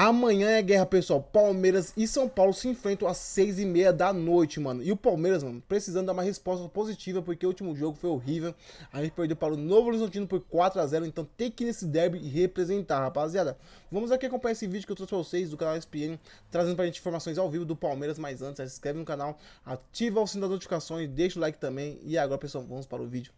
Amanhã é guerra, pessoal. Palmeiras e São Paulo se enfrentam às 6h30 da noite, mano. E o Palmeiras, mano, precisando dar uma resposta positiva, porque o último jogo foi horrível. A gente perdeu para o Novo Horizontino por 4-0, então tem que ir nesse derby e representar, rapaziada. Vamos aqui acompanhar esse vídeo que eu trouxe pra vocês do canal ESPN, trazendo pra gente informações ao vivo do Palmeiras. Mas antes, se inscreve no canal, ativa o sininho das notificações, deixa o like também. E agora, pessoal, vamos para o vídeo.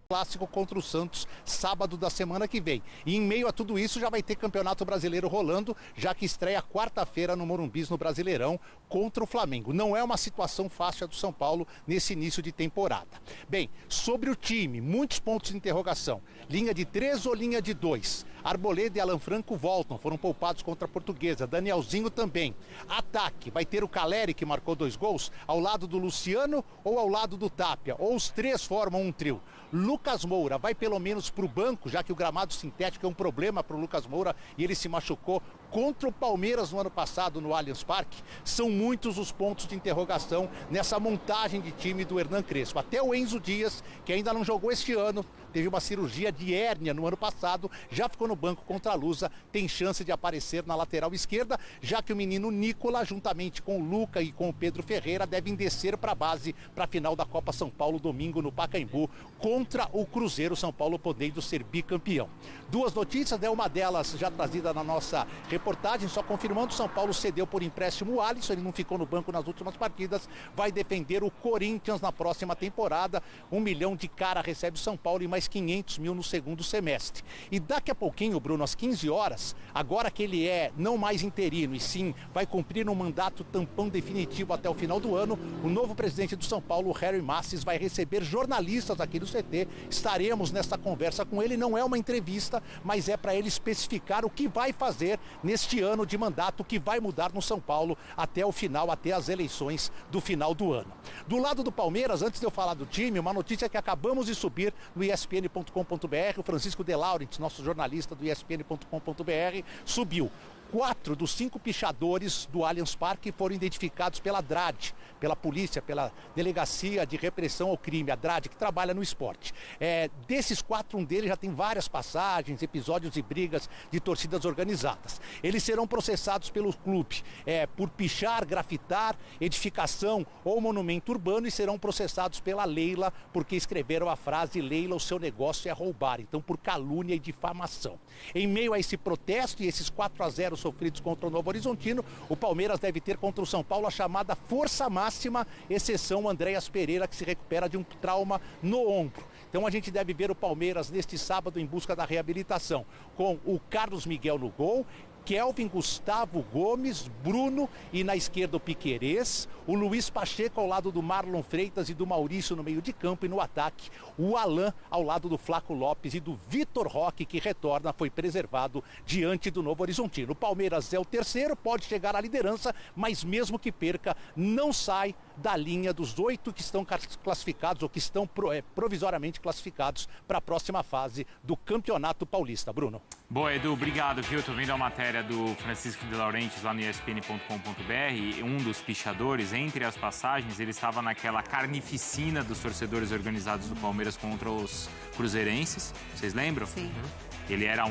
Clássico contra o Santos, sábado da semana que vem. E em meio a tudo isso já vai ter Campeonato Brasileiro rolando, já que estreia quarta-feira no Morumbi, no Brasileirão, contra o Flamengo. Não é uma situação fácil a do São Paulo nesse início de temporada. Bem, sobre o time, muitos pontos de interrogação. Linha de 3 ou linha de 2? Arboleda e Alan Franco voltam, foram poupados contra a Portuguesa. Danielzinho também. Ataque, vai ter o Caleri, que marcou 2 gols, ao lado do Luciano ou ao lado do Tapia? Ou os três formam um trio? Lucas Moura vai pelo menos para o banco, já que o gramado sintético é um problema para o Lucas Moura e ele se machucou contra o Palmeiras no ano passado no Allianz Parque. São muitos os pontos de interrogação nessa montagem de time do Hernan Crespo. Até o Enzo Dias, que ainda não jogou este ano, teve uma cirurgia de hérnia no ano passado, já ficou no banco contra a Lusa, tem chance de aparecer na lateral esquerda, já que o menino Nicola, juntamente com o Luca e com o Pedro Ferreira, devem descer para a base para a final da Copa São Paulo domingo no Pacaembu, contra o Cruzeiro. São Paulo podendo ser bicampeão. Duas notícias, né? Uma delas já trazida na nossa reportagem, só confirmando: São Paulo cedeu por empréstimo o Alisson, ele não ficou no banco nas últimas partidas, vai defender o Corinthians na próxima temporada. 1 milhão de cara recebe o São Paulo e mais 500 mil no segundo semestre. E daqui a pouquinho, Bruno, às 15 horas, agora que ele é não mais interino e sim vai cumprir um mandato tampão definitivo até o final do ano, o novo presidente do São Paulo, Harry Masses, vai receber jornalistas aqui do CT. Estaremos nessa conversa com ele, não é uma entrevista, mas é para ele especificar o que vai fazer neste ano de mandato, o que vai mudar no São Paulo até o final, até as eleições do final do ano. Do lado do Palmeiras, antes de eu falar do time, uma notícia que acabamos de subir no ESPN.com.br, o Francisco De Laurentiis, nosso jornalista do ESPN.com.br, subiu. 4 dos 5 pichadores do Allianz Parque foram identificados pela DRAD, pela polícia, pela Delegacia de Repressão ao Crime, a DRAD, que trabalha no esporte. Desses 4, um deles já tem várias passagens, episódios de brigas de torcidas organizadas. Eles serão processados pelo clube por pichar, grafitar, edificação ou monumento urbano, e serão processados pela Leila, porque escreveram a frase: Leila, o seu negócio é roubar. Então, por calúnia e difamação. Em meio a esse protesto e esses 4-0 sofridos contra o Novo Horizontino, o Palmeiras deve ter contra o São Paulo a chamada força máxima, exceção o Andréas Pereira, que se recupera de um trauma no ombro. Então a gente deve ver o Palmeiras neste sábado em busca da reabilitação, com o Carlos Miguel no gol, Kelvin, Gustavo Gomes, Bruno e na esquerda o Piquerez, o Luiz Pacheco ao lado do Marlon Freitas e do Maurício no meio de campo, e no ataque o Alan ao lado do Flaco Lopes e do Vitor Roque, que retorna, foi preservado diante do Novo Horizontino. O Palmeiras é o terceiro, pode chegar à liderança, mas mesmo que perca, não sai da linha dos 8 que estão classificados ou que estão provisoriamente classificados para a próxima fase do Campeonato Paulista. Bruno. Boa, Edu, obrigado, viu? Tô vendo a matéria do Francisco De Laurentiis lá no ESPN.com.br. Um dos pichadores, entre as passagens, ele estava naquela carnificina dos torcedores organizados do Palmeiras contra os cruzeirenses. Vocês lembram? Sim. Ele era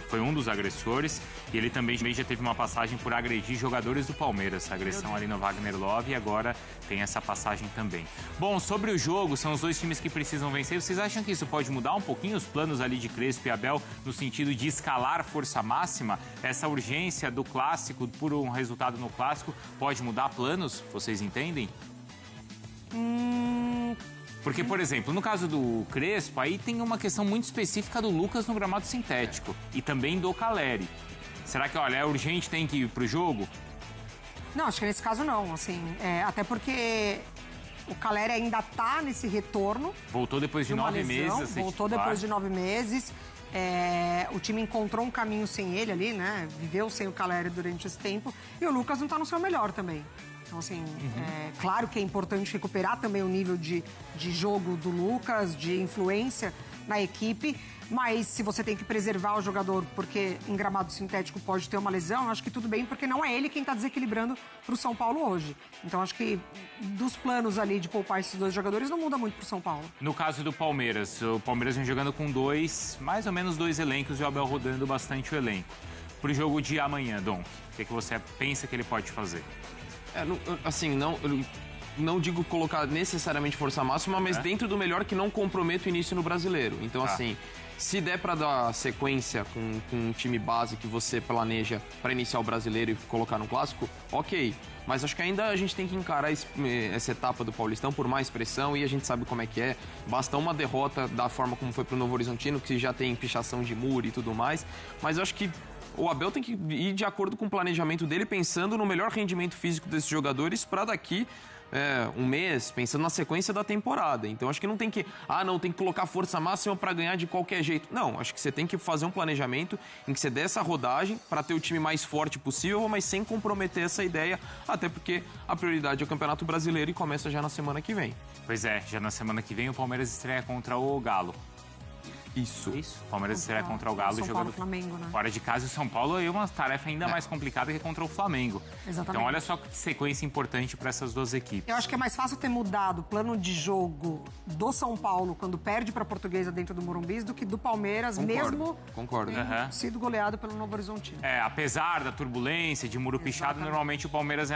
foi um dos agressores, e ele também já teve uma passagem por agredir jogadores do Palmeiras, agressão ali no Wagner Love, e agora tem essa passagem também. Bom, sobre o jogo, são os dois times que precisam vencer. Vocês acham que isso pode mudar um pouquinho os planos ali de Crespo e Abel, no sentido de escalar força máxima? Essa urgência do clássico, por um resultado no clássico, pode mudar planos? Vocês entendem? Porque, por exemplo, no caso do Crespo, aí tem uma questão muito específica do Lucas no gramado sintético e também do Caleri. Será que, olha, é urgente, tem que ir pro jogo? Não, acho que nesse caso não, assim, até porque o Caleri ainda tá nesse retorno. Voltou depois de 9 meses. Voltou depois de 9 meses. O time encontrou um caminho sem ele ali, né? Viveu sem o Caleri durante esse tempo. E o Lucas não tá no seu melhor também. Então, assim, claro que é importante recuperar também o nível de jogo do Lucas, de influência na equipe, mas se você tem que preservar o jogador porque em gramado sintético pode ter uma lesão, acho que tudo bem, porque não é ele quem está desequilibrando para o São Paulo hoje. Então, acho que dos planos ali de poupar esses dois jogadores não muda muito para o São Paulo. No caso do Palmeiras, o Palmeiras vem jogando com mais ou menos dois elencos, e o Abel rodando bastante o elenco. pro jogo de amanhã, Dom? O que você pensa que ele pode fazer? Não digo colocar necessariamente força máxima, mas dentro do melhor que não comprometa o início no Brasileiro. Então, se der pra dar sequência com um time base que você planeja pra iniciar o Brasileiro e colocar no Clássico, ok. Mas acho que ainda a gente tem que encarar essa etapa do Paulistão por mais pressão e a gente sabe como é que é. Basta uma derrota da forma como foi pro Novo Horizontino, que já tem pichação de muro e tudo mais. Mas eu acho que o Abel tem que ir de acordo com o planejamento dele, pensando no melhor rendimento físico desses jogadores para daqui um mês, pensando na sequência da temporada. Então acho que não tem que, tem que colocar força máxima para ganhar de qualquer jeito. Não, acho que você tem que fazer um planejamento em que você dê essa rodagem para ter o time mais forte possível, mas sem comprometer essa ideia, até porque a prioridade é o Campeonato Brasileiro e começa já na semana que vem. Pois é, já na semana que vem o Palmeiras estreia contra o Galo. Isso. O Palmeiras estreia contra o Galo São jogando Paulo, Flamengo, né? fora de casa. E o São Paulo é uma tarefa ainda mais complicada que contra o Flamengo. Exatamente. Então olha só que sequência importante para essas duas equipes. Eu acho que é mais fácil ter mudado o plano de jogo do São Paulo quando perde para a Portuguesa dentro do Morumbi do que do Palmeiras, mesmo tendo sido goleado pelo Novo Horizontino. Apesar da turbulência, de muro pichado, normalmente o Palmeiras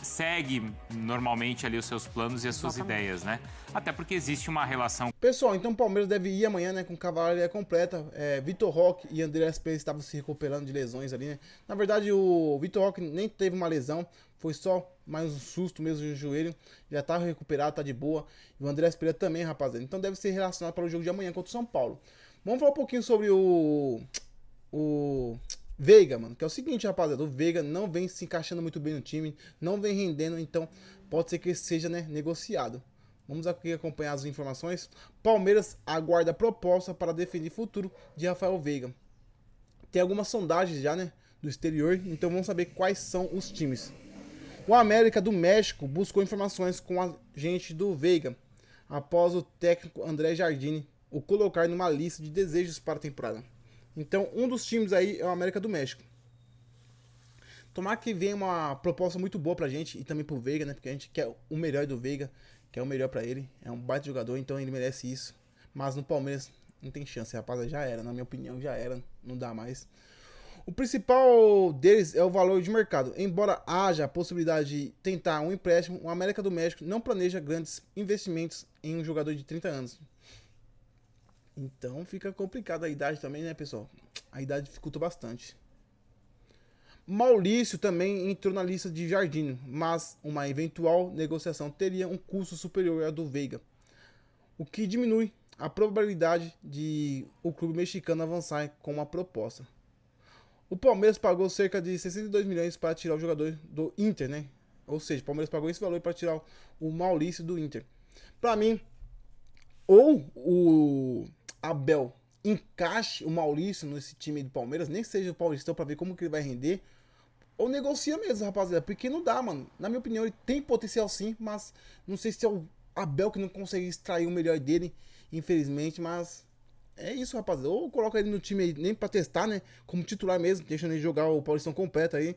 segue normalmente ali os seus planos e as suas ideias, né? Até porque existe uma relação. Pessoal, então o Palmeiras deve ir amanhã, né, com cavalaria completa. Vitor Roque e André Pérez estavam se recuperando de lesões ali, né? Na verdade, o Vitor Roque nem teve uma lesão, foi só mais um susto mesmo no joelho. Já tá recuperado, tá de boa. E o André Pérez também, rapaziada. Então deve ser relacionado para o jogo de amanhã contra o São Paulo. Vamos falar um pouquinho sobre o Veiga, mano. Que é o seguinte, rapaziada. O Veiga não vem se encaixando muito bem no time, não vem rendendo, então pode ser que ele seja, né, negociado. Vamos aqui acompanhar as informações. Palmeiras aguarda a proposta para definir futuro de Rafael Veiga. Tem algumas sondagens já, né, do exterior, então vamos saber quais são os times. O América do México buscou informações com a gente do Veiga, após o técnico André Jardine o colocar numa lista de desejos para a temporada. Então, um dos times aí é o América do México. Tomara que venha uma proposta muito boa pra gente e também pro Veiga, né, porque a gente quer o melhor do Veiga. Que é o melhor pra ele, é um baita jogador, então ele merece isso. Mas no Palmeiras não tem chance, rapaz, já era, na minha opinião, já era, não dá mais. O principal deles é o valor de mercado. Embora haja a possibilidade de tentar um empréstimo, o América do México não planeja grandes investimentos em um jogador de 30 anos. Então fica complicado a idade também, né, pessoal? A idade dificulta bastante. Maurício também entrou na lista de Jardine, mas uma eventual negociação teria um custo superior ao do Veiga, o que diminui a probabilidade de o clube mexicano avançar com uma proposta. O Palmeiras pagou cerca de 62 milhões para tirar o jogador do Inter, né? Ou seja, o Palmeiras pagou esse valor para tirar o Maurício do Inter. Para mim, ou o Abel encaixe o Maurício nesse time do Palmeiras, nem que seja o Paulistão, para ver como que ele vai render, ou negocia mesmo, rapaziada, porque não dá, mano. Na minha opinião, ele tem potencial sim, mas não sei se é o Abel que não consegue extrair o melhor dele, infelizmente, mas é isso, rapaziada. Ou coloca ele no time aí, nem pra testar, né, como titular mesmo, deixando ele jogar o Paulistão completo aí,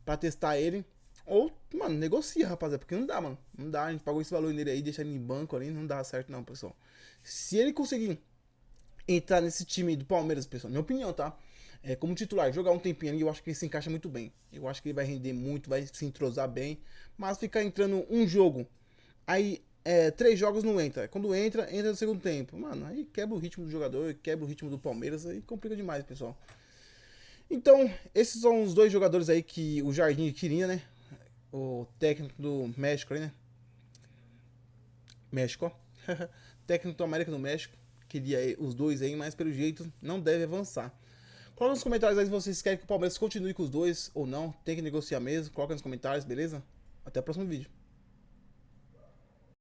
pra testar ele. Ou, mano, negocia, rapaziada, porque não dá, mano. Não dá, a gente pagou esse valor nele aí, deixar ele em banco ali, não dá certo não, pessoal. Se ele conseguir entrar nesse time do Palmeiras, pessoal, minha opinião, tá? Como titular, jogar um tempinho ali, eu acho que ele se encaixa muito bem. Eu acho que ele vai render muito, vai se entrosar bem. Mas ficar entrando um jogo, aí 3 jogos não entra. Quando entra no segundo tempo. Mano, aí quebra o ritmo do jogador, quebra o ritmo do Palmeiras, aí complica demais, pessoal. Então, esses são os 2 jogadores aí que o Jardim queria, né? O técnico do México aí, né? México, ó. Técnico do América do México. Queria os 2 aí, mas pelo jeito não deve avançar. Coloca nos comentários aí se vocês querem que o Palmeiras continue com os 2 ou não. Tem que negociar mesmo. Coloca nos comentários, beleza? Até o próximo vídeo.